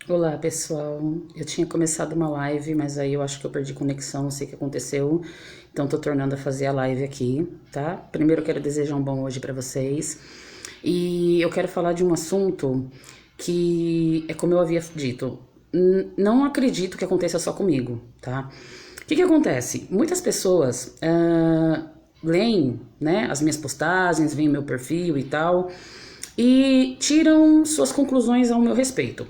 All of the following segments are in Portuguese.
Olá pessoal, eu tinha começado uma live, mas aí eu acho que eu perdi conexão, não sei o que aconteceu, então tô tornando a fazer a live aqui, tá? Primeiro eu quero desejar um bom hoje pra vocês e eu quero falar de um assunto que é como eu havia dito, não acredito que aconteça só comigo, tá? O que acontece? Muitas pessoas leem, né, as minhas postagens, veem meu perfil e tal, e tiram suas conclusões ao meu respeito.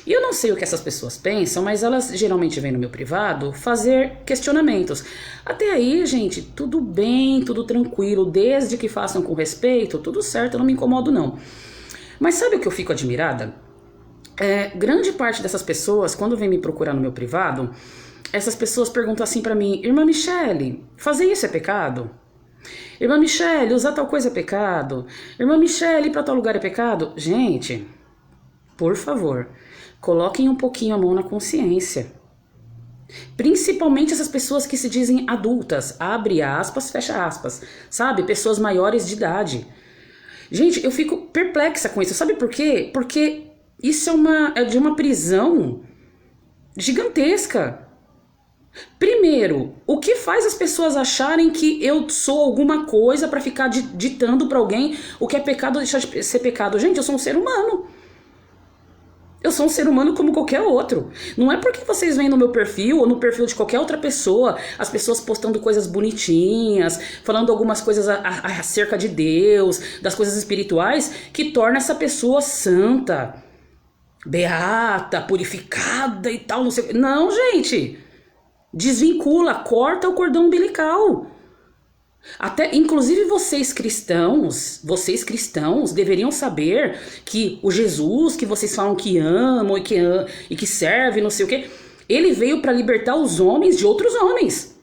E eu não sei o que essas pessoas pensam, mas elas geralmente vêm no meu privado fazer questionamentos. Até aí, gente, tudo bem, tudo tranquilo, desde que façam com respeito, tudo certo, eu não me incomodo não. Mas sabe o que eu fico admirada? Grande parte dessas pessoas, quando vem me procurar no meu privado, essas pessoas perguntam assim pra mim: Irmã Michele, fazer isso é pecado? Irmã Michele, usar tal coisa é pecado? Irmã Michele, ir pra tal lugar é pecado? Gente, por favor, coloquem um pouquinho a mão na consciência. Principalmente essas pessoas que se dizem adultas, abre aspas, fecha aspas, sabe? Pessoas maiores de idade. Gente, eu fico perplexa com isso. Sabe por quê? Porque isso é de uma prisão gigantesca. Primeiro, o que faz as pessoas acharem que eu sou alguma coisa pra ficar ditando pra alguém o que é pecado ou deixar de ser pecado? Gente, eu sou um ser humano. Eu sou um ser humano como qualquer outro. Não é porque vocês vêm no meu perfil ou no perfil de qualquer outra pessoa, as pessoas postando coisas bonitinhas, falando algumas coisas acerca de Deus, das coisas espirituais, que torna essa pessoa santa, beata, purificada e tal, não sei o que. Não, gente. Desvincula, corta o cordão umbilical. Até, inclusive vocês cristãos deveriam saber que o Jesus que vocês falam que amam e que serve, não sei o que, ele veio para libertar os homens de outros homens.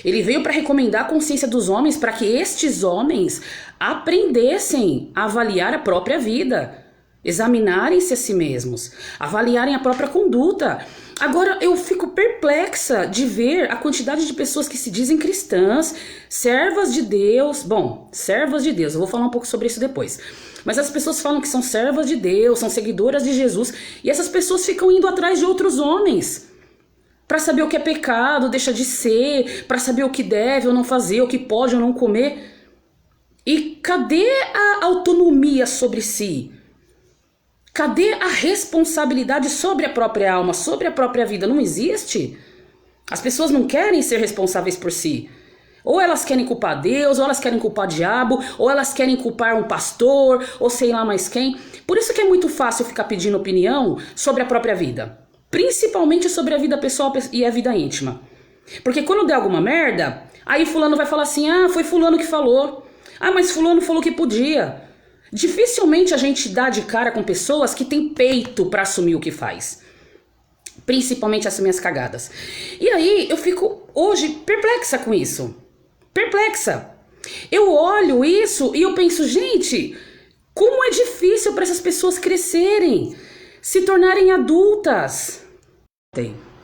Ele veio para recomendar a consciência dos homens para que estes homens aprendessem a avaliar a própria vida, examinarem-se a si mesmos, avaliarem a própria conduta. Agora eu fico perplexa de ver a quantidade de pessoas que se dizem cristãs, servas de Deus. Bom, servas de Deus, eu vou falar um pouco sobre isso depois. Mas as pessoas falam que são servas de Deus, são seguidoras de Jesus, e essas pessoas ficam indo atrás de outros homens para saber o que é pecado, deixa de ser, para saber o que deve ou não fazer, o que pode ou não comer. E cadê a autonomia sobre si? Cadê a responsabilidade sobre a própria alma, sobre a própria vida? Não existe. As pessoas não querem ser responsáveis por si. Ou elas querem culpar Deus, ou elas querem culpar o diabo, ou elas querem culpar um pastor, ou sei lá mais quem. Por isso que é muito fácil ficar pedindo opinião sobre a própria vida. Principalmente sobre a vida pessoal e a vida íntima. Porque quando der alguma merda, aí fulano vai falar assim: ah, foi fulano que falou. Ah, mas fulano falou que podia. Dificilmente a gente dá de cara com pessoas que têm peito pra assumir o que faz. Principalmente assumir as cagadas. E aí eu fico hoje perplexa com isso. Perplexa. Eu olho isso e eu penso, gente, como é difícil para essas pessoas crescerem, se tornarem adultas.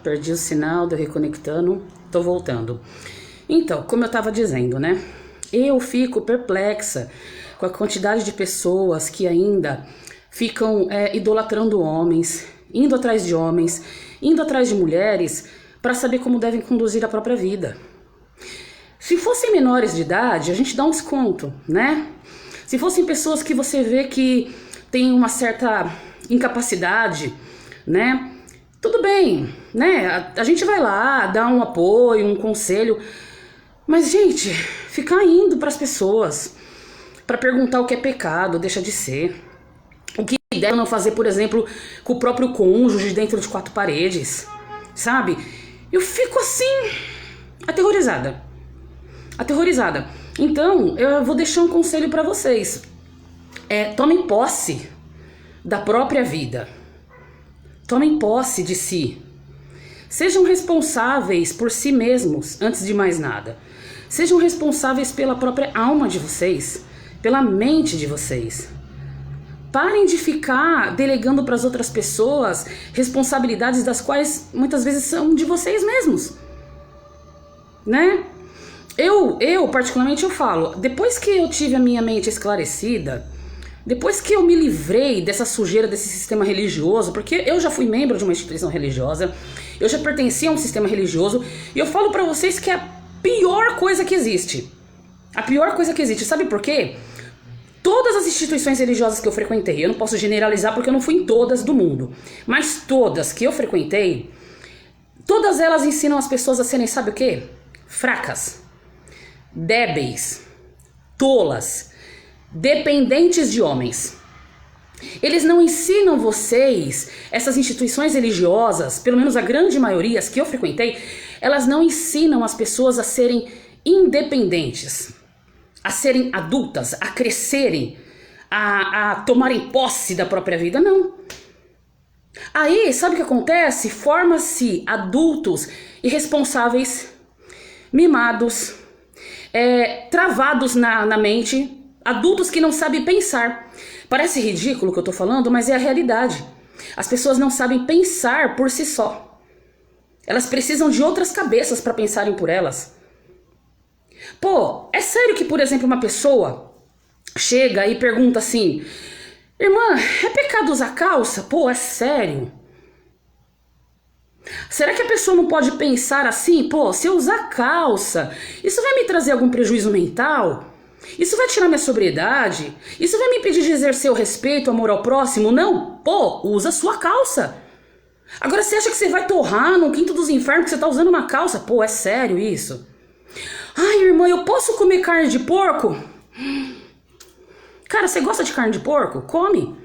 Perdi o sinal, deu reconectando, tô voltando. Então, como eu tava dizendo, né? Eu fico perplexa com a quantidade de pessoas que ainda ficam idolatrando homens, indo atrás de homens, indo atrás de mulheres para saber como devem conduzir a própria vida. Se fossem menores de idade, a gente dá um desconto, né? Se fossem pessoas que você vê que tem uma certa incapacidade, né? Tudo bem, né? A gente vai lá, dá um apoio, um conselho. Mas, gente, ficar indo para as pessoas para perguntar o que é pecado, deixa de ser. O que deve não fazer, por exemplo, com o próprio cônjuge dentro de quatro paredes, sabe? Eu fico assim, aterrorizada. Aterrorizada. Então, eu vou deixar um conselho para vocês. Tomem posse da própria vida. Tomem posse de si. Sejam responsáveis por si mesmos, antes de mais nada. Sejam responsáveis pela própria alma de vocês, pela mente de vocês. Parem de ficar delegando para as outras pessoas responsabilidades das quais muitas vezes são de vocês mesmos, né? Eu particularmente eu falo, depois que eu tive a minha mente esclarecida, Depois que eu me livrei dessa sujeira desse sistema religioso, porque eu já fui membro de uma instituição religiosa, eu já pertencia a um sistema religioso, e eu falo pra vocês que é a pior coisa que existe. A pior coisa que existe. Sabe por quê? Todas as instituições religiosas que eu frequentei, eu não posso generalizar porque eu não fui em todas do mundo, mas todas que eu frequentei, todas elas ensinam as pessoas a serem, sabe o quê? Fracas, débeis, tolas, dependentes de homens. Eles não ensinam vocês, essas instituições religiosas, pelo menos a grande maioria, as que eu frequentei, elas não ensinam as pessoas a serem independentes, a serem adultas, a crescerem, a tomarem posse da própria vida, não. Aí, sabe o que acontece? Forma-se adultos irresponsáveis, mimados, travados na mente, adultos que não sabem pensar. Parece ridículo o que eu tô falando, mas é a realidade. As pessoas não sabem pensar por si só. Elas precisam de outras cabeças para pensarem por elas. Pô, é sério que, por exemplo, uma pessoa chega e pergunta assim: irmã, é pecado usar calça? Pô, é sério? Será que a pessoa não pode pensar assim? Pô, se eu usar calça, isso vai me trazer algum prejuízo mental? Isso vai tirar minha sobriedade? Isso vai me impedir de exercer o respeito, o amor ao próximo? Não, pô, usa sua calça. Agora você acha que você vai torrar no quinto dos infernos que você tá usando uma calça? Pô, é sério isso? Ai, irmã, eu posso comer carne de porco? Cara, você gosta de carne de porco? Come.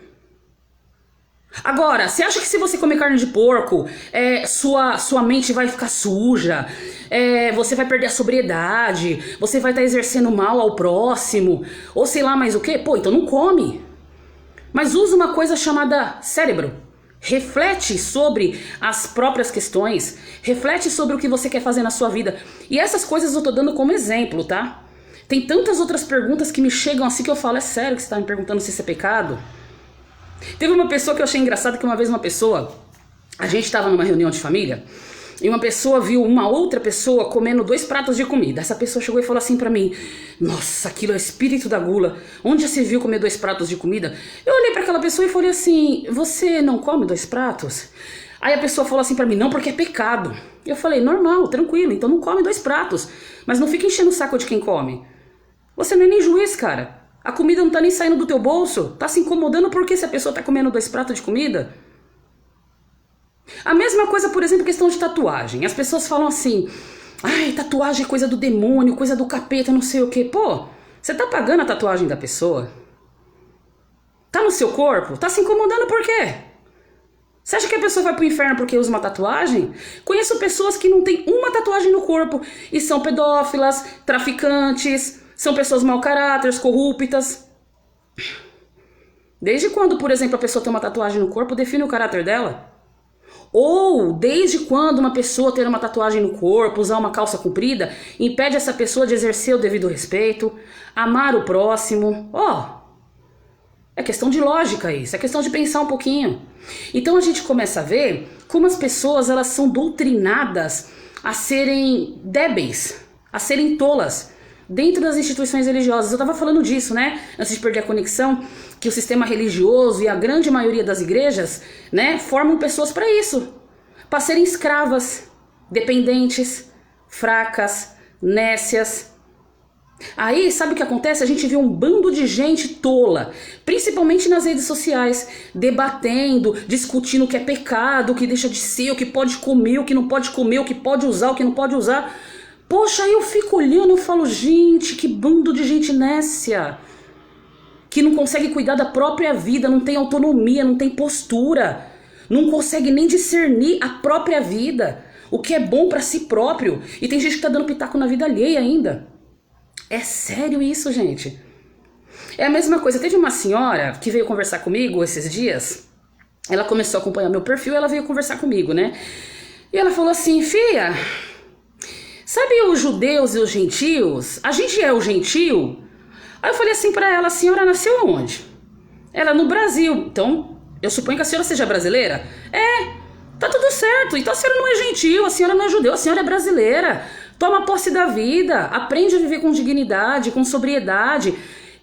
Agora, você acha que se você comer carne de porco, sua mente vai ficar suja, você vai perder a sobriedade, você vai estar exercendo mal ao próximo, ou sei lá mais o que? Pô, então não come. Mas usa uma coisa chamada cérebro. Reflete sobre as próprias questões, reflete sobre o que você quer fazer na sua vida. E essas coisas eu tô dando como exemplo, tá? Tem tantas outras perguntas que me chegam assim que eu falo: é sério que você tá me perguntando se isso é pecado? Teve uma pessoa que eu achei engraçado, que uma vez a gente estava numa reunião de família, e uma pessoa viu uma outra pessoa comendo 2 pratos de comida. Essa pessoa chegou e falou assim pra mim: nossa, aquilo é o espírito da gula. Onde já se viu comer 2 pratos de comida? Eu olhei pra aquela pessoa e falei assim: você não come 2 pratos? Aí a pessoa falou assim pra mim: não, porque é pecado. Eu falei: normal, tranquilo, então não come 2 pratos. Mas não fica enchendo o saco de quem come. Você não é nem juiz, cara. A comida não tá nem saindo do teu bolso. Tá se incomodando porque se a pessoa tá comendo 2 pratos de comida? A mesma coisa, por exemplo, questão de tatuagem. As pessoas falam assim: ai, tatuagem é coisa do demônio, coisa do capeta, não sei o que. Pô, você tá pagando a tatuagem da pessoa? Tá no seu corpo? Tá se incomodando por quê? Você acha que a pessoa vai pro inferno porque usa uma tatuagem? Conheço pessoas que não têm uma tatuagem no corpo e são pedófilas, traficantes, são pessoas mau caráter, corruptas. Desde quando, por exemplo, a pessoa tem uma tatuagem no corpo define o caráter dela? Ou desde quando uma pessoa ter uma tatuagem no corpo, usar uma calça comprida, impede essa pessoa de exercer o devido respeito, amar o próximo? É questão de lógica isso, é questão de pensar um pouquinho. Então a gente começa a ver como as pessoas elas são doutrinadas a serem débeis, a serem tolas dentro das instituições religiosas. Eu estava falando disso, né? Antes de perder a conexão, que o sistema religioso e a grande maioria das igrejas, né, formam pessoas para isso, para serem escravas, dependentes, fracas, nécias. Aí, sabe o que acontece? A gente vê um bando de gente tola, principalmente nas redes sociais, debatendo, discutindo o que é pecado, o que deixa de ser, o que pode comer, o que não pode comer, o que pode usar, o que não pode usar. Poxa, aí eu fico olhando e falo: gente, que bando de gente nécia, que não consegue cuidar da própria vida, não tem autonomia, não tem postura, não consegue nem discernir a própria vida, o que é bom pra si próprio. E tem gente que tá dando pitaco na vida alheia ainda. É sério isso, gente? É a mesma coisa. Teve uma senhora que veio conversar comigo esses dias. Ela começou a acompanhar meu perfil, ela veio conversar comigo, né? E ela falou assim: filha, sabe os judeus e os gentios? A gente é o gentio? Aí eu falei assim pra ela: a senhora nasceu aonde? Ela: no Brasil. Então, eu suponho que a senhora seja brasileira? Tá tudo certo. Então a senhora não é gentil, a senhora não é judeu, a senhora é brasileira. Toma posse da vida, aprende a viver com dignidade, com sobriedade.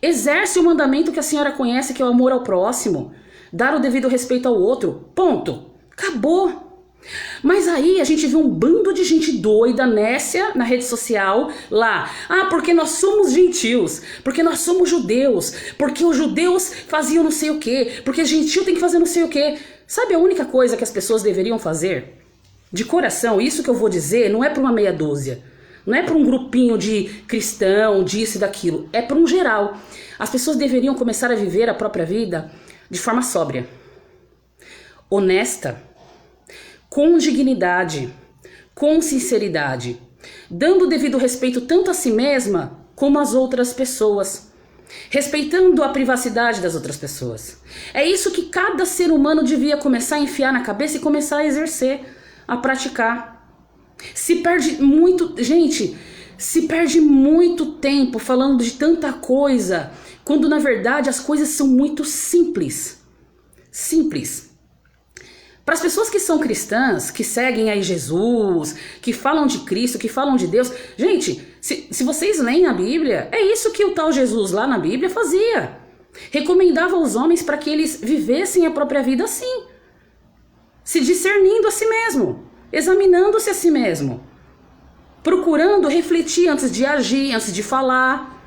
Exerce o mandamento que a senhora conhece, que é o amor ao próximo. Dar o devido respeito ao outro. Ponto. Acabou. Mas aí a gente vê um bando de gente doida, nécia, na rede social, lá. Ah, porque nós somos gentios, porque nós somos judeus, porque os judeus faziam não sei o quê, porque gentio tem que fazer não sei o quê. Sabe a única coisa que as pessoas deveriam fazer? De coração, isso que eu vou dizer não é para uma meia dúzia, não é para um grupinho de cristão, disso e daquilo, é para um geral. As pessoas deveriam começar a viver a própria vida de forma sóbria, honesta, com dignidade, com sinceridade, dando o devido respeito tanto a si mesma como às outras pessoas, respeitando a privacidade das outras pessoas. É isso que cada ser humano devia começar a enfiar na cabeça e começar a exercer, a praticar. Se perde muito, gente, se perde muito tempo falando de tanta coisa, quando na verdade as coisas são muito simples. Simples. Para as pessoas que são cristãs, que seguem aí Jesus, que falam de Cristo, que falam de Deus, gente, se vocês leem a Bíblia, é isso que o tal Jesus lá na Bíblia fazia. Recomendava aos homens para que eles vivessem a própria vida assim, se discernindo a si mesmo, examinando-se a si mesmo, procurando refletir antes de agir, antes de falar,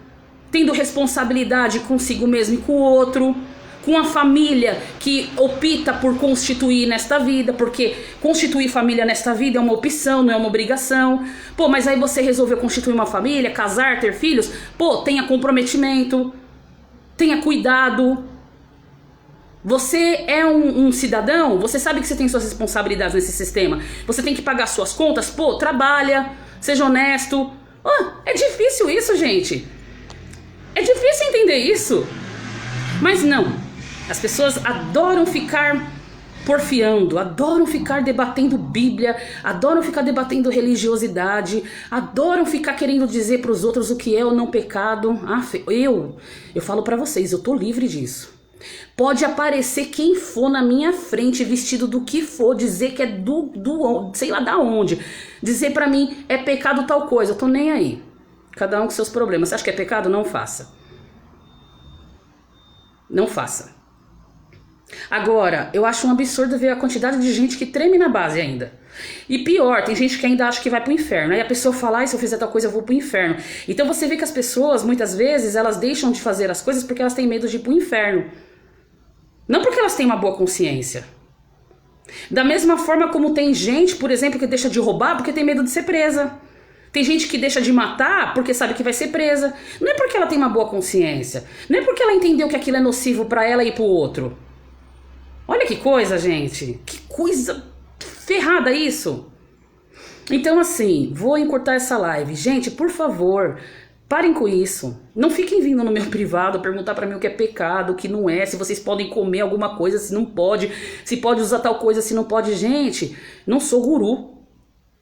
tendo responsabilidade consigo mesmo e com o outro, com a família que opta por constituir nesta vida, porque constituir família nesta vida é uma opção, não é uma obrigação. Pô, mas aí você resolveu constituir uma família, casar, ter filhos, pô, tenha comprometimento, tenha cuidado. Você é um cidadão, você sabe que você tem suas responsabilidades nesse sistema, você tem que pagar suas contas, pô, trabalha, seja honesto. É difícil isso, gente. É difícil entender isso. Mas não. As pessoas adoram ficar porfiando, adoram ficar debatendo Bíblia, adoram ficar debatendo religiosidade, adoram ficar querendo dizer para os outros o que é ou não pecado. Eu falo para vocês, eu tô livre disso. Pode aparecer quem for na minha frente, vestido do que for, dizer que é do sei lá da onde, dizer para mim é pecado tal coisa, eu tô nem aí. Cada um com seus problemas. Você acha que é pecado? Não faça. Não faça. Agora, eu acho um absurdo ver a quantidade de gente que treme na base ainda. E pior, tem gente que ainda acha que vai pro inferno. Aí a pessoa fala, se eu fizer tal coisa eu vou pro inferno. Então você vê que as pessoas, muitas vezes, elas deixam de fazer as coisas porque elas têm medo de ir pro inferno. Não porque elas têm uma boa consciência. Da mesma forma como tem gente, por exemplo, que deixa de roubar porque tem medo de ser presa. Tem gente que deixa de matar porque sabe que vai ser presa. Não é porque ela tem uma boa consciência. Não é porque ela entendeu que aquilo é nocivo pra ela e pro outro. Olha que coisa, gente. Que coisa ferrada isso. Então, assim, vou encurtar essa live. Gente, por favor, parem com isso. Não fiquem vindo no meu privado perguntar pra mim o que é pecado, o que não é, se vocês podem comer alguma coisa, se não pode, se pode usar tal coisa, se não pode. Gente, não sou guru,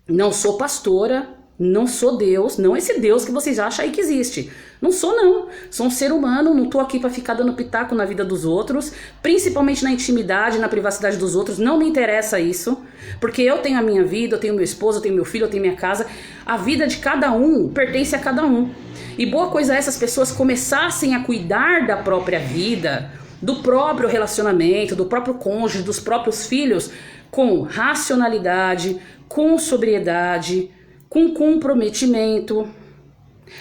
não sou pastora, não sou Deus, não esse Deus que vocês acham aí que existe. Não sou, não. Sou um ser humano, não tô aqui pra ficar dando pitaco na vida dos outros, principalmente na intimidade, na privacidade dos outros. Não me interessa isso, porque eu tenho a minha vida, eu tenho meu esposo, eu tenho meu filho, eu tenho minha casa. A vida de cada um pertence a cada um. E boa coisa é essas pessoas começassem a cuidar da própria vida, do próprio relacionamento, do próprio cônjuge, dos próprios filhos, com racionalidade, com sobriedade, com comprometimento.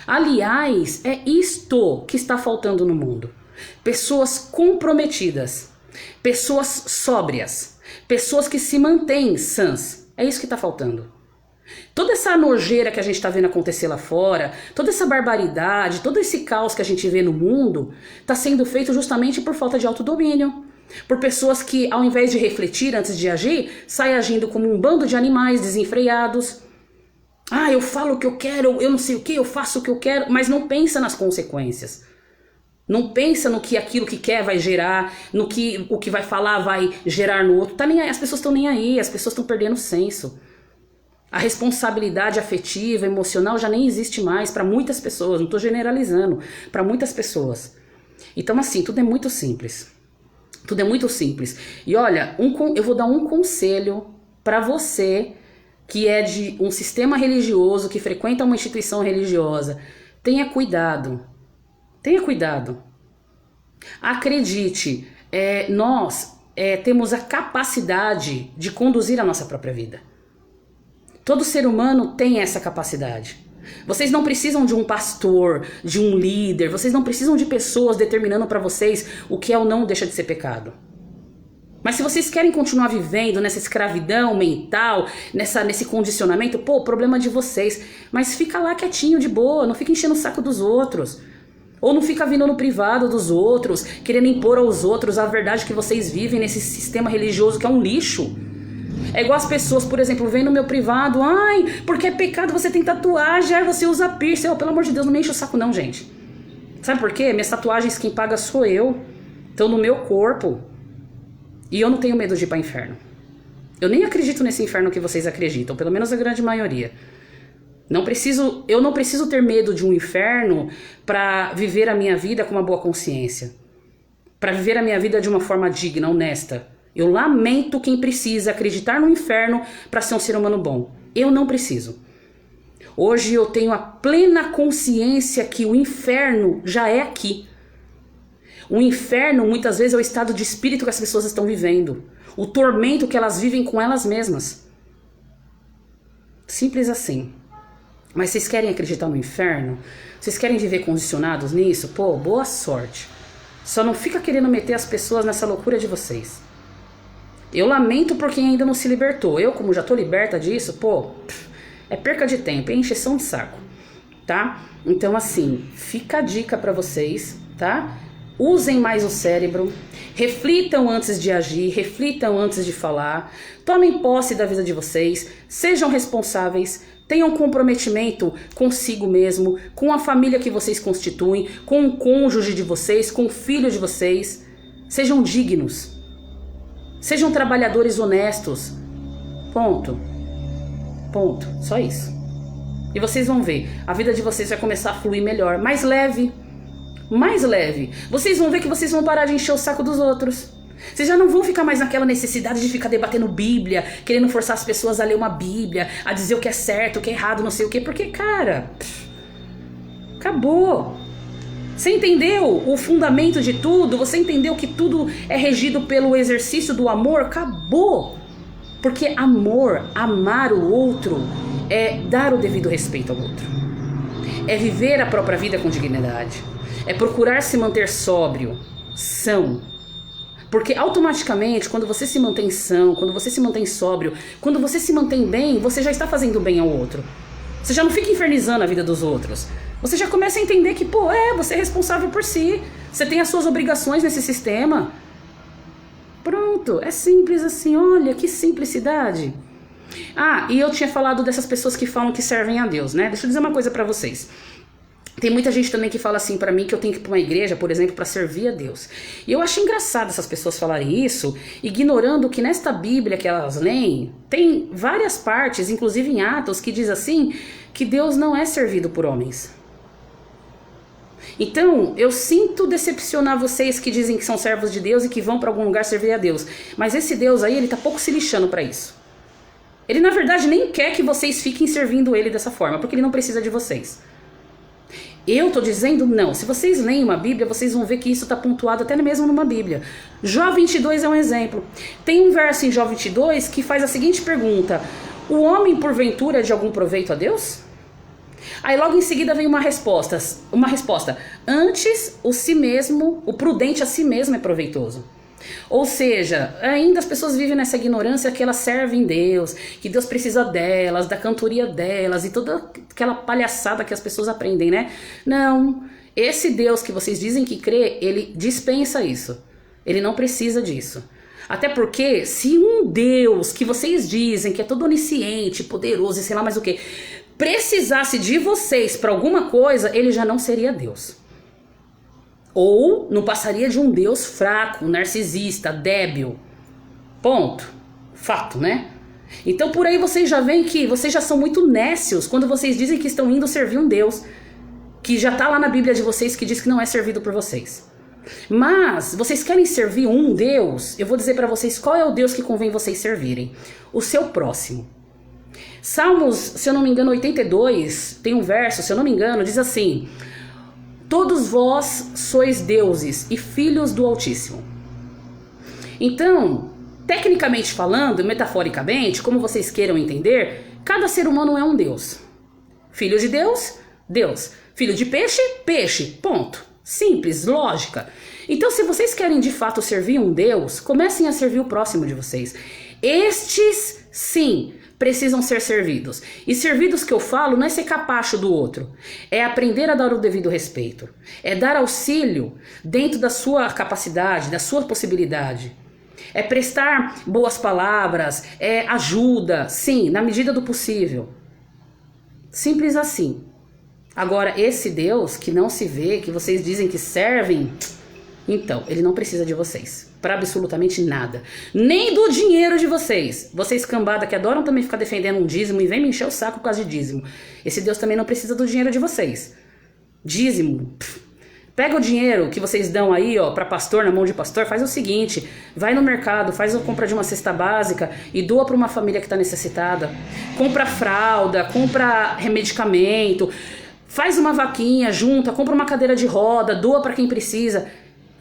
Aliás, é isto que está faltando no mundo. Pessoas comprometidas, pessoas sóbrias, pessoas que se mantêm sãs. É isso que está faltando. Toda essa nojeira que a gente está vendo acontecer lá fora, toda essa barbaridade, todo esse caos que a gente vê no mundo, está sendo feito justamente por falta de autodomínio. Por pessoas que, ao invés de refletir antes de agir, saem agindo como um bando de animais desenfreados. Eu falo o que eu quero, eu não sei o que, eu faço o que eu quero, mas não pensa nas consequências. Não pensa no que aquilo que quer vai gerar, no que o que vai falar vai gerar no outro. Tá nem aí, as pessoas estão nem aí, as pessoas estão perdendo o senso. A responsabilidade afetiva, emocional já nem existe mais para muitas pessoas, não estou generalizando, para muitas pessoas. Então assim, tudo é muito simples. Tudo é muito simples. E olha, eu vou dar um conselho para você que é de um sistema religioso, que frequenta uma instituição religiosa. Tenha cuidado. Tenha cuidado. Acredite, nós temos a capacidade de conduzir a nossa própria vida. Todo ser humano tem essa capacidade. Vocês não precisam de um pastor, de um líder, vocês não precisam de pessoas determinando para vocês o que é ou não deixa de ser pecado. Mas se vocês querem continuar vivendo nessa escravidão mental, nesse condicionamento, o problema é de vocês. Mas fica lá quietinho, de boa, não fica enchendo o saco dos outros. Ou não fica vindo no privado dos outros, querendo impor aos outros a verdade que vocês vivem nesse sistema religioso que é um lixo. É igual as pessoas, por exemplo, vêm no meu privado, ai, porque é pecado você tem tatuagem, você usa piercing. Pelo amor de Deus, não me enche o saco não, gente. Sabe por quê? Minhas tatuagens quem paga sou eu. Estão no meu corpo. E eu não tenho medo de ir para o inferno. Eu nem acredito nesse inferno que vocês acreditam, pelo menos a grande maioria. Eu não preciso ter medo de um inferno para viver a minha vida com uma boa consciência. Para viver a minha vida de uma forma digna, honesta. Eu lamento quem precisa acreditar no inferno para ser um ser humano bom. Eu não preciso. Hoje eu tenho a plena consciência que o inferno já é aqui. O inferno muitas vezes é o estado de espírito que as pessoas estão vivendo. O tormento que elas vivem com elas mesmas. Simples assim. Mas vocês querem acreditar no inferno? Vocês querem viver condicionados nisso? Boa sorte. Só não fica querendo meter as pessoas nessa loucura de vocês. Eu lamento por quem ainda não se libertou. Eu, como já tô liberta disso, é perca de tempo, é encheção de saco, tá? Então assim, fica a dica pra vocês, tá? Usem mais o cérebro, reflitam antes de agir, reflitam antes de falar, tomem posse da vida de vocês, sejam responsáveis, tenham comprometimento consigo mesmo, com a família que vocês constituem, com o cônjuge de vocês, com o filho de vocês. Sejam dignos, sejam trabalhadores honestos. Ponto. Só isso. E vocês vão ver, a vida de vocês vai começar a fluir melhor, mais leve. Vocês vão ver que vocês vão parar de encher o saco dos outros. Vocês já não vão ficar mais naquela necessidade de ficar debatendo Bíblia, querendo forçar as pessoas a ler uma Bíblia, a dizer o que é certo, o que é errado, não sei o que. Porque, cara, acabou. Você entendeu o fundamento de tudo? Você entendeu que tudo é regido pelo exercício do amor? Acabou. Porque amar o outro, é dar o devido respeito ao outro. É viver a própria vida com dignidade. É procurar se manter sóbrio, são. Porque automaticamente, quando você se mantém são, quando você se mantém sóbrio, quando você se mantém bem, você já está fazendo bem ao outro. Você já não fica infernizando a vida dos outros. Você já começa a entender que, você é responsável por si. Você tem as suas obrigações nesse sistema. Pronto, é simples assim, olha que simplicidade. E eu tinha falado dessas pessoas que falam que servem a Deus, né? Deixa eu dizer uma coisa pra vocês. Tem muita gente também que fala assim pra mim que eu tenho que ir pra uma igreja, por exemplo, pra servir a Deus. E eu acho engraçado essas pessoas falarem isso, ignorando que nesta Bíblia que elas leem, tem várias partes, inclusive em Atos, que diz assim, que Deus não é servido por homens. Então, eu sinto decepcionar vocês que dizem que são servos de Deus e que vão pra algum lugar servir a Deus. Mas esse Deus aí, ele tá pouco se lixando pra isso. Ele, na verdade, nem quer que vocês fiquem servindo ele dessa forma, porque ele não precisa de vocês. Eu tô dizendo não. Se vocês leem uma Bíblia, vocês vão ver que isso tá pontuado até mesmo numa Bíblia. Jó 22 é um exemplo. Tem um verso em Jó 22 que faz a seguinte pergunta: o homem porventura é de algum proveito a Deus? Aí logo em seguida vem uma resposta. Antes o prudente a si mesmo é proveitoso. Ou seja, ainda as pessoas vivem nessa ignorância que elas servem Deus, que Deus precisa delas, da cantoria delas e toda aquela palhaçada que as pessoas aprendem, né? Não, esse Deus que vocês dizem que crê, ele dispensa isso. Ele não precisa disso. Até porque se um Deus que vocês dizem que é todo onisciente, poderoso e sei lá mais o que, precisasse de vocês para alguma coisa, ele já não seria Deus. Ou não passaria de um Deus fraco, narcisista, débil. Ponto. Fato, né? Então por aí vocês já veem que vocês já são muito nécios quando vocês dizem que estão indo servir um Deus que já está lá na Bíblia de vocês que diz que não é servido por vocês. Mas vocês querem servir um Deus, eu vou dizer para vocês qual é o Deus que convém vocês servirem. O seu próximo. Salmos, se eu não me engano, 82, tem um verso, se eu não me engano, diz assim: Todos vós sois deuses e filhos do Altíssimo. Então, tecnicamente falando, metaforicamente, como vocês queiram entender, cada ser humano é um Deus. Filho de Deus, Deus. Filho de peixe, peixe. Ponto. Simples, lógica. Então, se vocês querem de fato servir um Deus, comecem a servir o próximo de vocês. Estes, sim, precisam ser servidos. E servidos que eu falo não é ser capacho do outro. É aprender a dar o devido respeito. É dar auxílio dentro da sua capacidade, da sua possibilidade. É prestar boas palavras, é ajuda, sim, na medida do possível. Simples assim. Agora, esse Deus que não se vê, que vocês dizem que servem, então, ele não precisa de vocês. Para absolutamente nada. Nem do dinheiro de vocês. Vocês cambada que adoram também ficar defendendo um dízimo e vem me encher o saco por causa de dízimo. Esse Deus também não precisa do dinheiro de vocês. Dízimo. Pega o dinheiro que vocês dão aí, ó, para pastor, na mão de pastor, faz o seguinte, vai no mercado, faz a compra de uma cesta básica e doa para uma família que está necessitada. Compra fralda, compra medicamento, faz uma vaquinha, junta, compra uma cadeira de roda, doa para quem precisa.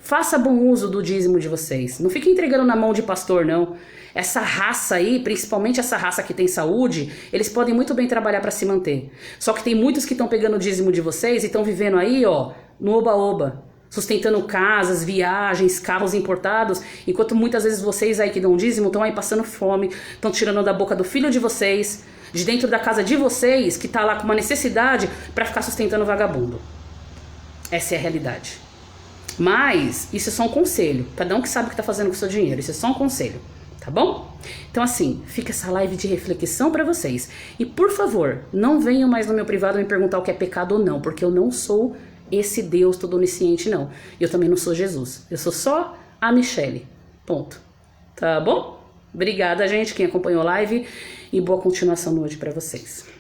Faça bom uso do dízimo de vocês. Não fique entregando na mão de pastor, não. Essa raça aí, principalmente essa raça que tem saúde, eles podem muito bem trabalhar para se manter. Só que tem muitos que estão pegando o dízimo de vocês e estão vivendo aí, ó, no oba-oba. Sustentando casas, viagens, carros importados, enquanto muitas vezes vocês aí que dão dízimo estão aí passando fome, estão tirando da boca do filho de vocês, de dentro da casa de vocês, que tá lá com uma necessidade para ficar sustentando o vagabundo. Essa é a realidade. Mas isso é só um conselho. Cada um que sabe o que tá fazendo com o seu dinheiro. Isso é só um conselho, tá bom? Então assim, fica essa live de reflexão pra vocês. E por favor, não venham mais no meu privado me perguntar o que é pecado ou não, porque eu não sou esse Deus todo onisciente, não. Eu também não sou Jesus. Eu sou só a Michele. Ponto. Tá bom? Obrigada, gente, quem acompanhou a live. E boa continuação no hoje pra vocês.